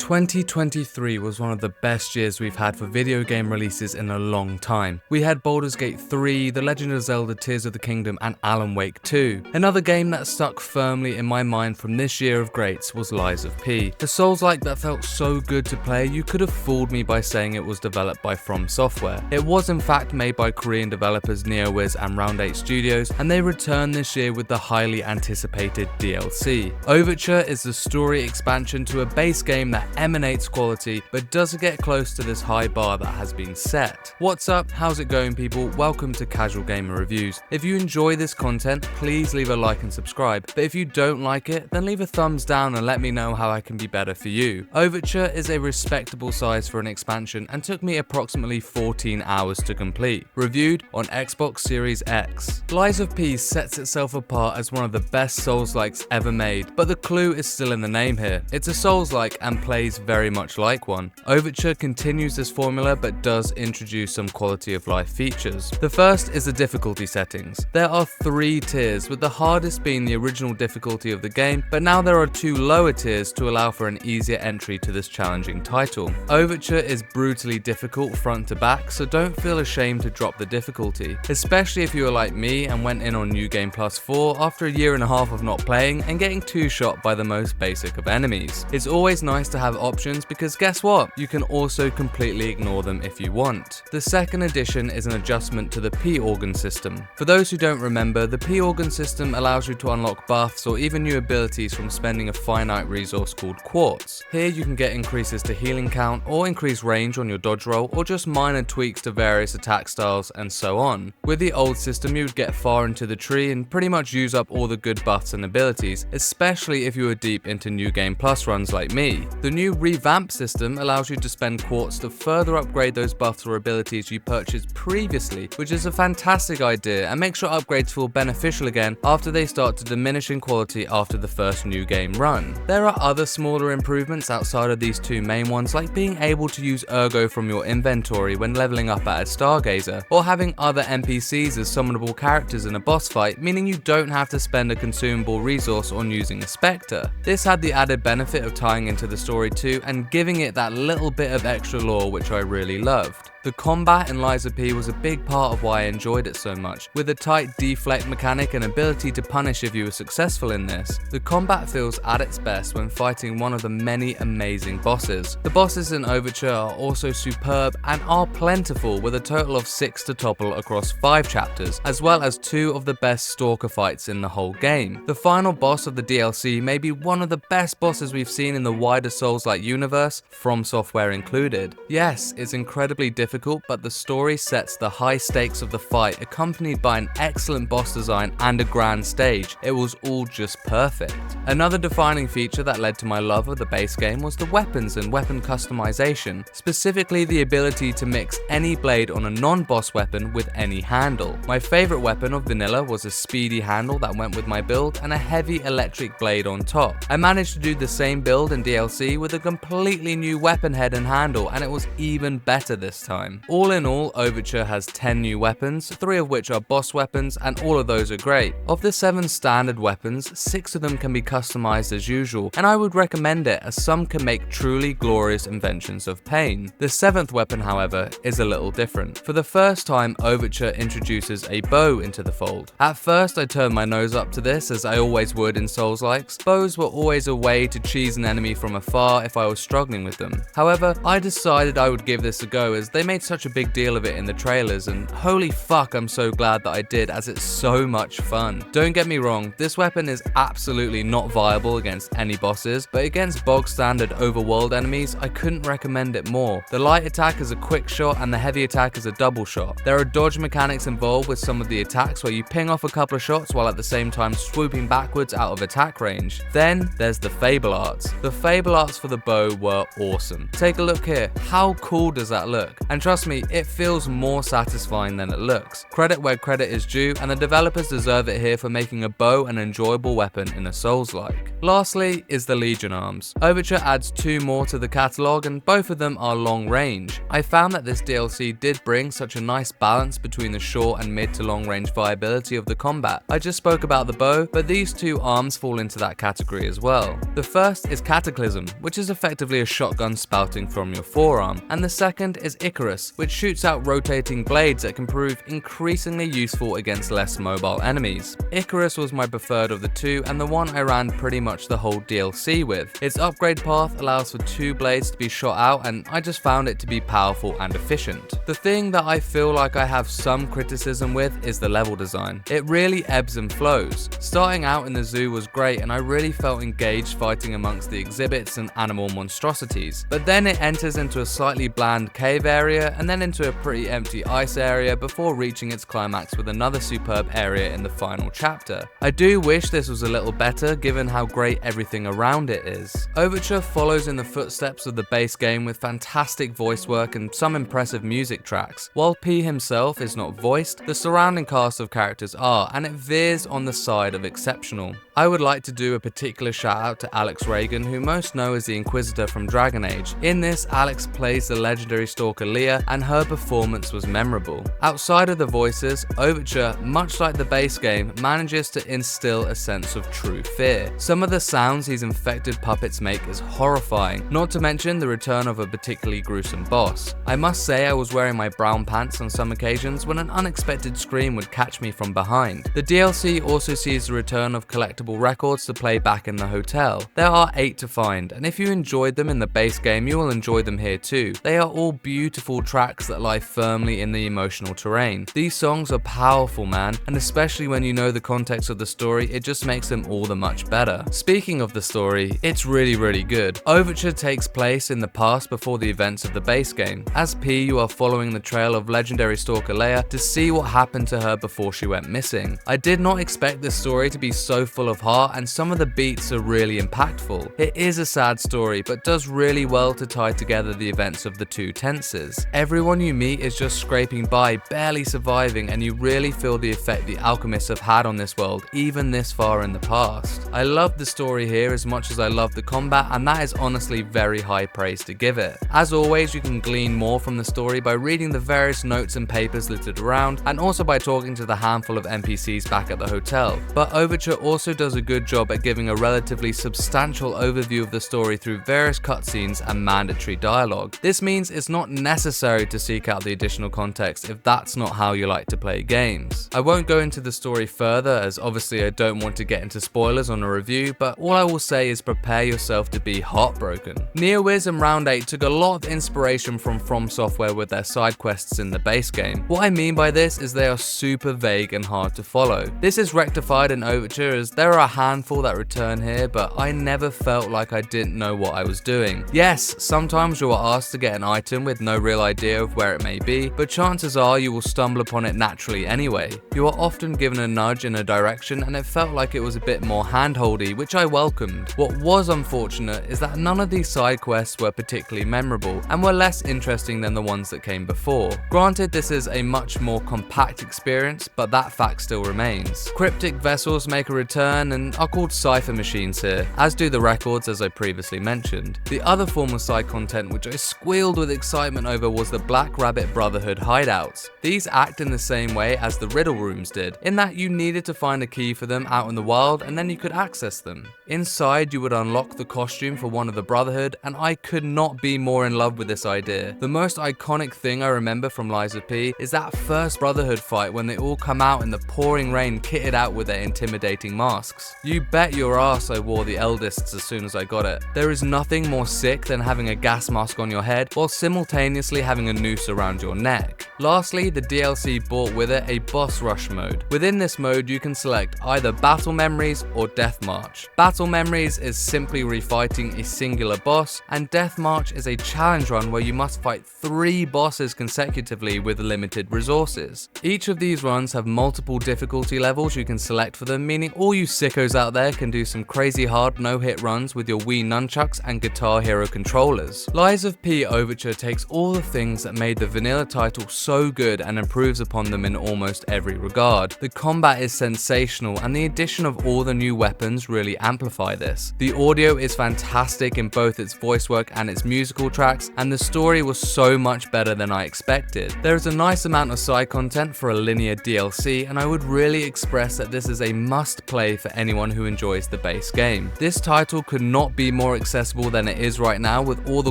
2023 was one of the best years we've had for video game releases in a long time. We had Baldur's Gate 3, The Legend of Zelda Tears of the Kingdom, and Alan Wake 2. Another game that stuck firmly in my mind from this year of greats was Lies of P. A Souls-like that felt so good to play you could have fooled me by saying it was developed by From Software. It was in fact made by Korean developers Neowiz and Round Studios, and they returned this year with the highly anticipated DLC. Overture is the story expansion to a base game that emanates quality but doesn't get close to this high bar that has been set. What's up? How's it going, people? Welcome to Casual Gamer Reviews. If you enjoy this content, please leave a like and subscribe, but if you don't like it, then leave a thumbs down and let me know how I can be better for you. Overture is a respectable size for an expansion and took me approximately 14 hours to complete. Reviewed on Xbox Series X. Lies of P sets itself apart as one of the best Souls-likes ever made, but the clue is still in the name here. It's a Souls-like and plays very much like one. Overture continues this formula but does introduce some quality of life features. The first is the difficulty settings. There are 3 tiers, with the hardest being the original difficulty of the game, but now there are 2 lower tiers to allow for an easier entry to this challenging title. Overture is brutally difficult front to back, so don't feel ashamed to drop the difficulty, especially if you are like me and went in on New Game Plus 4 after a year and a half of not playing and getting 2-shot by the most basic of enemies. It's always nice to have options because guess what? You can also completely ignore them if you want. The second addition is an adjustment to the P-organ system. For those who don't remember, the P-organ system allows you to unlock buffs or even new abilities from spending a finite resource called quartz. Here you can get increases to healing count or increased range on your dodge roll or just minor tweaks to various attack styles and so on. With the old system you would get far into the tree and pretty much use up all the good buffs and abilities, especially if you were deep into New Game Plus runs like me. The new revamped system allows you to spend quartz to further upgrade those buffs or abilities you purchased previously, which is a fantastic idea and makes your upgrades feel beneficial again after they start to diminish in quality after the first new game run. There are other smaller improvements outside of these 2 main ones, like being able to use Ergo from your inventory when leveling up at a Stargazer, or having other NPCs as summonable characters in a boss fight, meaning you don't have to spend a consumable resource on using a Spectre. This had the added benefit of tying into the story too and giving it that little bit of extra lore which I really loved. The combat in Lies of P was a big part of why I enjoyed it so much, with a tight deflect mechanic and ability to punish if you were successful in this. The combat feels at its best when fighting one of the many amazing bosses. The bosses in Overture are also superb and are plentiful, with a total of 6 to topple across 5 chapters, as well as 2 of the best stalker fights in the whole game. The final boss of the DLC may be one of the best bosses we've seen in the wider Souls-like universe, From Software included. Yes, it's incredibly difficult, but the story sets the high stakes of the fight, accompanied by an excellent boss design and a grand stage. It was all just perfect. Another defining feature that led to my love of the base game was the weapons and weapon customization, specifically the ability to mix any blade on a non-boss weapon with any handle. My favorite weapon of vanilla was a speedy handle that went with my build and a heavy electric blade on top. I managed to do the same build in DLC with a completely new weapon head and handle, and it was even better this time. All in all, Overture has 10 new weapons, 3 of which are boss weapons, and all of those are great. Of the 7 standard weapons, 6 of them can be customized as usual, and I would recommend it as some can make truly glorious inventions of pain. The 7th weapon, however, is a little different. For the first time, Overture introduces a bow into the fold. At first, I turned my nose up to this, as I always would in Souls-likes. Bows were always a way to cheese an enemy from afar if I was struggling with them. However, I decided I would give this a go, as they made such a big deal of it in the trailers, and holy fuck, I'm so glad that I did, as it's so much fun. Don't get me wrong, this weapon is absolutely not viable against any bosses, but against bog standard overworld enemies, I couldn't recommend it more. The light attack is a quick shot and the heavy attack is a double shot. There are dodge mechanics involved with some of the attacks where you ping off a couple of shots while at the same time swooping backwards out of attack range. Then there's the Fable Arts. The Fable Arts for the bow were awesome. Take a look here, how cool does that look? And trust me, it feels more satisfying than it looks. Credit where credit is due, and the developers deserve it here for making a bow an enjoyable weapon in a Souls-like. Lastly is the Legion arms. Overture adds 2 more to the catalogue, and both of them are long range. I found that this DLC did bring such a nice balance between the short and mid to long range viability of the combat. I just spoke about the bow, but these 2 arms fall into that category as well. The first is Cataclysm, which which is effectively a shotgun spouting from your forearm, and the second is Icarus, which shoots out rotating blades that can prove increasingly useful against less mobile enemies. Icarus was my preferred of the two and the one I ran pretty much the whole DLC with. Its upgrade path allows for 2 blades to be shot out, and I just found it to be powerful and efficient. The thing that I feel like I have some criticism with is the level design. It really ebbs and flows. Starting out in the zoo was great and I really felt engaged fighting amongst the exhibits and animal monstrosities, but then it enters into a slightly bland cave area and then into a pretty empty ice area before reaching its climax with another superb area in the final chapter. I do wish this was a little better given how great everything around it is. Overture follows in the footsteps of the base game with fantastic voice work and some impressive music tracks. While P himself is not voiced, the surrounding cast of characters are, and it veers on the side of exceptional. I would like to do a particular shout out to Alex Reagan, who most know as the Inquisitor from Dragon Age. In this, Alex plays the legendary stalker Leah, and her performance was memorable. Outside of the voices, Overture, much like the base game, manages to instill a sense of true fear. Some of the sounds these infected puppets make is horrifying, not to mention the return of a particularly gruesome boss. I must say I was wearing my brown pants on some occasions when an unexpected scream would catch me from behind. The DLC also sees the return of collectible records to play back in the hotel. There are 8 to find, and if you enjoyed them in the base game, you will enjoy them here too. They are all beautiful tracks that lie firmly in the emotional terrain. These songs are powerful, man, and especially when you know the context of the story, it just makes them all the much better. Speaking of the story, it's really good. Overture takes place in the past before the events of the base game. As P, you are following the trail of legendary stalker Leia to see what happened to her before she went missing. I did not expect this story to be so full of heart, and some of the beats are really impactful. It is a sad story, but does really well to tie together the events of the 2 tenses. Everyone you meet is just scraping by, barely surviving, and you really feel the effect the alchemists have had on this world, even this far in the past. I love the story here as much as I love the combat, and that is honestly very high praise to give it. As always, you can glean more from the story by reading the various notes and papers littered around, and also by talking to the handful of NPCs back at the hotel. But Overture also does a good job at giving a relatively substantial overview of the story through various cutscenes and mandatory dialogue. This means it's not necessary to seek out the additional context if that's not how you like to play games. I won't go into the story further as obviously I don't want to get into spoilers on a review, but all I will say is prepare yourself to be heartbroken. Neowiz and Round 8 took a lot of inspiration from Software with their side quests in the base game. What I mean by this is they are super vague and hard to follow. This is rectified in Overture as there are a handful that return here, but I never felt like I didn't know what I was doing. Yes, sometimes you are asked to get an item with no real idea of where it may be, but chances are you will stumble upon it naturally anyway. You are often given a nudge in a direction, and it felt like it was a bit more handholdy, which I welcomed. What was unfortunate is that none of these side quests were particularly memorable and were less interesting than the ones that came before. Granted, this is a much more compact experience, but that fact still remains. Cryptic vessels make a return and are called cipher machines here, as do the records as I previously mentioned. The other form of side content which I squealed with excitement over was the Black Rabbit Brotherhood hideouts. These act in the same way as the riddle rooms did, in that you needed to find a key for them out in the wild and then you could access them. Inside you would unlock the costume for one of the Brotherhood, and I could not be more in love with this idea. The most iconic thing I remember from Lies of P is that first Brotherhood fight when they all come out in the pouring rain kitted out with their intimidating masks. You bet your ass I wore the eldest's as soon as I got it. There is nothing more sick than having a gas mask on your head while simultaneously having a noose around your neck. Lastly, the DLC brought with it a boss rush mode. Within this mode you can select either Battle Memories or Death March. Battle Memories is simply refighting a singular boss, and Death March is a challenge run where you must fight 3 bosses consecutively with limited resources. Each of these runs have multiple difficulty levels you can select for them, meaning all you sickos out there can do some crazy hard no-hit runs with your Wii nunchucks and Guitar Hero controllers. Lies of P Overture takes all the things that made the vanilla title so good and improves upon them in almost every regard. The combat is sensational, and the addition of all the new weapons really amplify this. The audio is fantastic in both its voice work and its musical tracks, and the story was so much better than I expected. There is a nice amount of side content for a linear DLC, and I would really express that this is a must play for anyone who enjoys the base game. This title could not be more accessible than it is right now with all the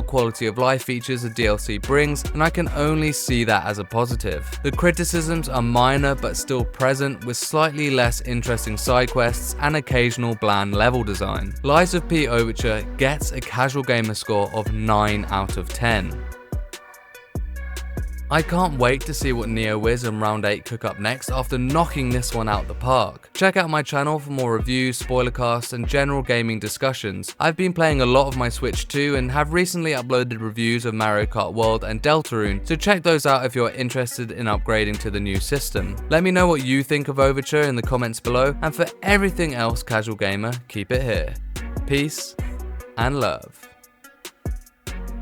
quality of life features the DLC brings, and I can only see that as a positive. The criticisms are minor but still present, with slightly less interesting side quests and occasional bland level design. Lies of P Overture gets a casual gamer score of 9 out of 10. I can't wait to see what Neowiz and Round 8 cook up next after knocking this one out the park. Check out my channel for more reviews, spoiler casts, and general gaming discussions. I've been playing a lot of my Switch 2 and have recently uploaded reviews of Mario Kart World and Deltarune, so check those out if you're interested in upgrading to the new system. Let me know what you think of Overture in the comments below, and for everything else casual gamer, keep it here. Peace and love.